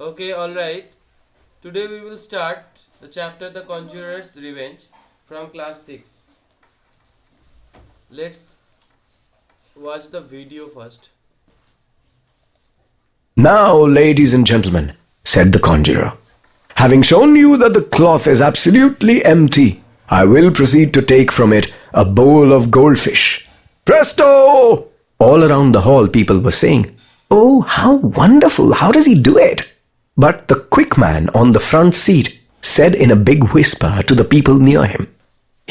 Okay, alright. Today we will start the chapter The Conjurer's Revenge from class 6. Let's watch the video first. "Now, ladies and gentlemen," said the conjurer, "having shown you that the cloth is absolutely empty, I will proceed to take from it a bowl of goldfish. Presto!" All around the hall people were saying, "Oh, how wonderful! How does he do it?" But the quick man on the front seat said in a big whisper to the people near him,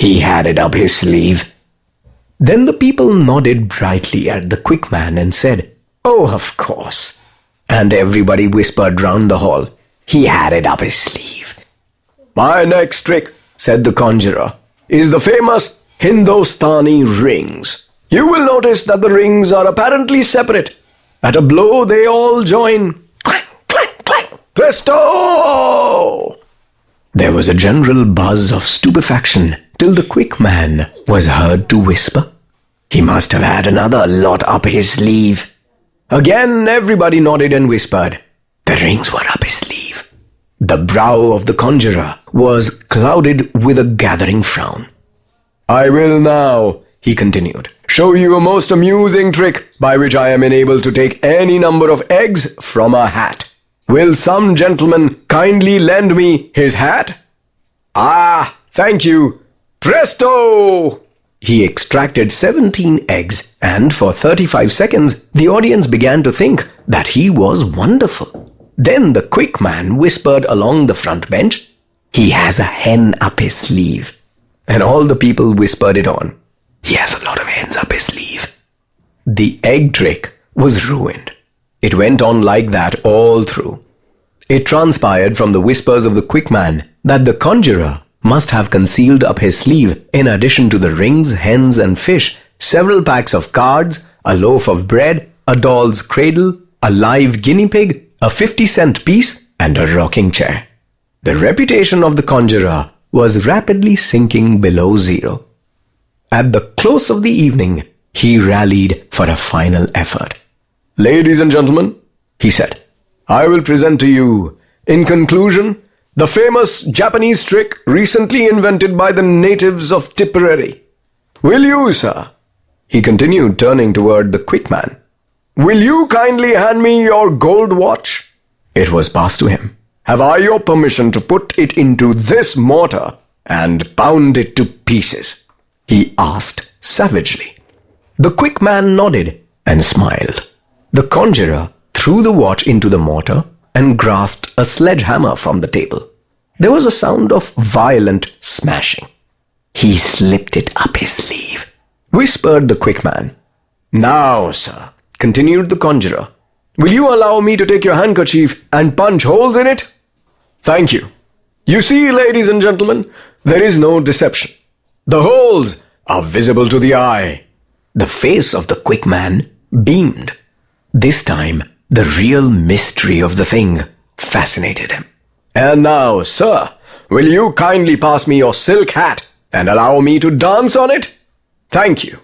"He had it up his sleeve." Then the people nodded brightly at the quick man and said, "Oh, of course." And everybody whispered round the hall, "He had it up his sleeve." "My next trick," said the conjurer, "is the famous Hindustani rings. You will notice that the rings are apparently separate. At a blow they all join. Clang, clang, clang. Presto! There was a general buzz of stupefaction till the quick man was heard to whisper, "He must have had another lot up his sleeve." Again everybody nodded and whispered, "The rings were up his sleeve." The brow of the conjurer was clouded with a gathering frown. "I will now," he continued, "show you a most amusing trick by which I am enabled to take any number of eggs from a hat. Will some gentleman kindly lend me his hat? Ah, thank you. Presto!" He extracted 17 eggs, and for 35 seconds the audience began to think that he was wonderful. Then the quick man whispered along the front bench, "He has a hen up his sleeve." And all the people whispered it on, "He has a lot of hens up his sleeve." The egg trick was ruined. It went on like that all through. It transpired from the whispers of the quick man that the conjurer must have concealed up his sleeve, in addition to the rings, hens, and fish, several packs of cards, a loaf of bread, a doll's cradle, a live guinea pig, a 50-cent piece, and a rocking chair. The reputation of the conjurer was rapidly sinking below zero. At the close of the evening, he rallied for a final effort. "Ladies and gentlemen," he said, "I will present to you, in conclusion, the famous Japanese trick recently invented by the natives of Tipperary. Will you, sir," he continued, turning toward the quick man, "will you kindly hand me your gold watch?" It was passed to him. "Have I your permission to put it into this mortar and pound it to pieces?" he asked savagely. The quick man nodded and smiled. The conjurer threw the watch into the mortar and grasped a sledgehammer from the table. There was a sound of violent smashing. "He slipped it up his sleeve," whispered the quick man. "Now, sir," continued the conjurer, "will you allow me to take your handkerchief and punch holes in it?" "Thank you. You see, ladies and gentlemen, there is no deception. The holes are visible to the eye." The face of the quick man beamed. This time, the real mystery of the thing fascinated him. "And now, sir, will you kindly pass me your silk hat and allow me to dance on it?" "Thank you."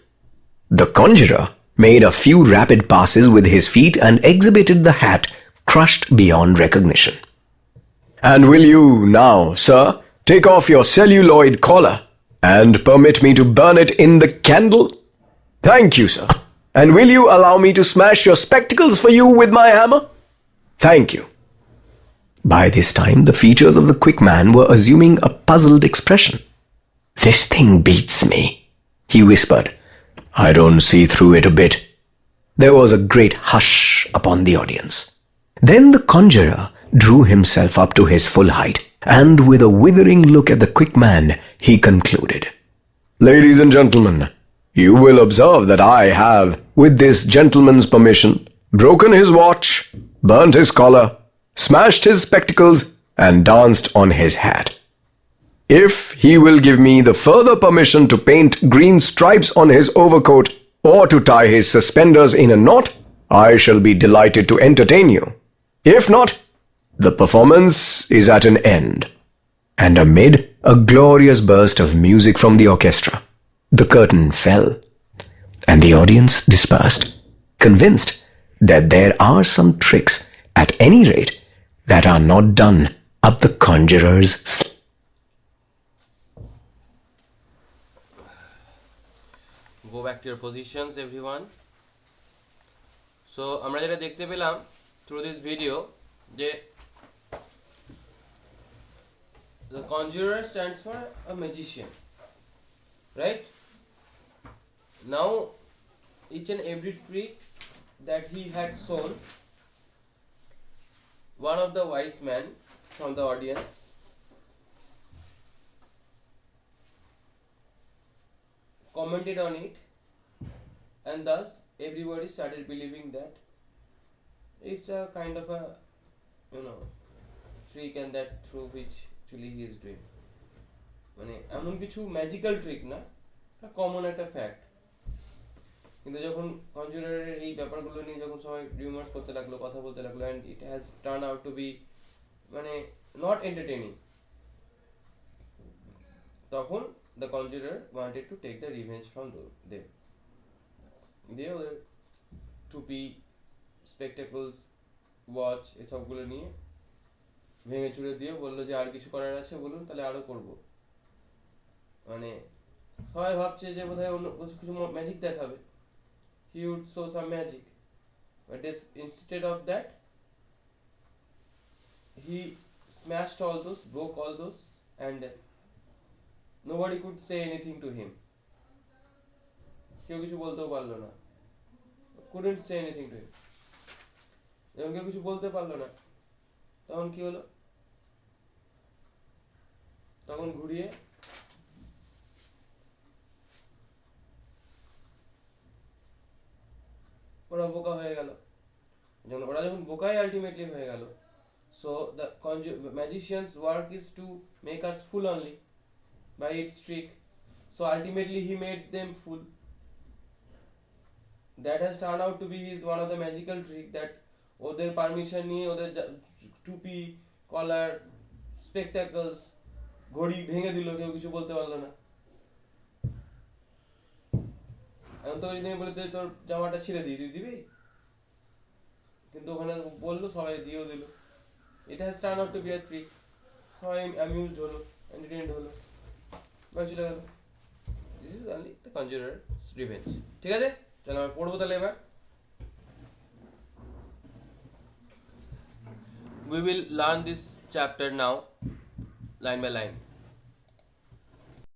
The conjurer made a few rapid passes with his feet and exhibited the hat crushed beyond recognition. "And will you now, sir, take off your celluloid collar and permit me to burn it in the candle?" "Thank you, sir. And will you allow me to smash your spectacles for you with my hammer?" "Thank you." By this time, the features of the quick man were assuming a puzzled expression. "This thing beats me," he whispered. "I don't see through it a bit." There was a great hush upon the audience. Then the conjurer drew himself up to his full height, and with a withering look at the quick man, he concluded, "Ladies and gentlemen, you will observe that I have, with this gentleman's permission, broken his watch, burnt his collar, smashed his spectacles, and danced on his hat. If he will give me the further permission to paint green stripes on his overcoat or to tie his suspenders in a knot, I shall be delighted to entertain you. If not, the performance is at an end." And amid a glorious burst of music from the orchestra, the curtain fell, and the audience dispersed, convinced that there are some tricks, at any rate, that are not done up the conjurer's sleeve. Go back to your positions, everyone. So আমরা যেটা দেখতে পেলাম through this video যে the conjurer stands for a magician, right? Now each and every trick that he had shown, one of the wise men from the audience commented on it, and thus everybody started believing that it's a kind of a, you know, trick, and that through which actually he is doing, মানে এমন কিছু magical trick না, এটা common একটা fact. কিন্তু যখন কনজুরারের এই ব্যাপারগুলো নিয়ে যখন সবাই রিউমার্স করতে লাগলো, কথা বলতে লাগলো, and it has turn out to be মানে নট এন্টারটেইনিং, তখন the conjurer wanted to take the revenge from them. দিয়ে ওদের টুপি, স্পেকটেকলস, ওয়াচ এসবগুলো নিয়ে ভেঙে চুড়ে দিয়ে বললো যে আর কিছু করার আছে বলুন, তাহলে আরো করবো। মানে সবাই ভাবছে যে বোধহয় অন্য কিছু ম্যাজিক দেখাবে, he would show some magic, but instead of that he smashed all those, broke all those, and nobody could say anything to him. কেউ কিছু বলতেও পারলো না, couldn't say anything to him. যখন কেউ কিছু বলতে পারলো না, তখন কি হলো, তখন ঘুরিয়ে ওরা বোকা হয়ে গেল। ওরা যখন বোকাই আলটিমেটলি হয়ে গেল, so the magician's work is to make us fool only by its trick, so ultimately he made them fool. That has turned out to be his one of the magical trick, that ওদের permission নিয়ে ওদের টুপি, কলার, স্পেকটাকলস, ঘড়ি ভেঙে দিল, কেউ কিছু বলতে পারলো না। এখন তো যদি বলে তোর জামাটা ছিঁড়ে দিই, তুই দিবি? কিন্তু ওখানে বললো, সবাই দিয়েও দিল। It has turned out to be a trick. সবাই অ্যামিউজড হলো, এন্টারটেইনড হলো, বাড়ি চলে গেল। This is only the conjurer's revenge. ঠিক আছে, চলো আমরা পড়বো তাহলে এবার। We will learn this chapter now, line by line.